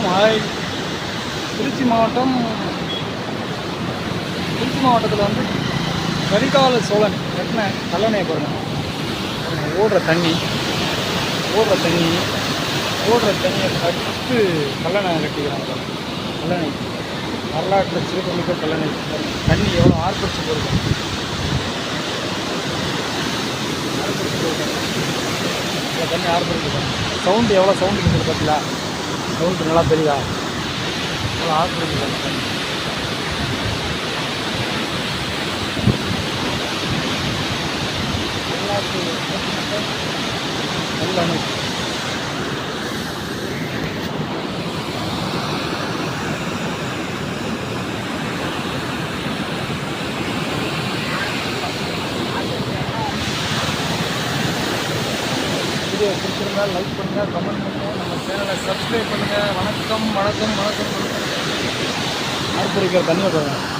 Hi. Trichy மாவட்டம் மாவட்டத்தில் வந்து கரிகால சோழன் கட்டின கல்லணையை பாருங்கள். ஓடுற தண்ணியை கட்டு கல்லணை கட்டிக்கிறாங்க. கல்லணை வரலாற்றில் சிறப்புமிக்க கல்லணை. தண்ணி எவ்வளோ ஆர்ப்பரிச்சு போகுது. தண்ணி ஆர்ப்பரிச்சு சவுண்டு எவ்வளோ சவுண்டு இருக்குது பார்த்தீங்களா? சவுண்டு நல்லா தெரியுதா? எவ்வளோ ஆர்ப்பரிச்சு தண்ணி. கல்லணை வீடியோ பிடிச்சிருந்தால் லைக் பண்ணுங்கள், கமெண்ட் பண்ணுங்கள், நம்ம சேனலை சப்ஸ்கிரைப் பண்ணுங்கள். வணக்கம் வணக்கம் வணக்கம். ஆர்ப்பரிக்கிற தண்ணியை பாருங்கள்.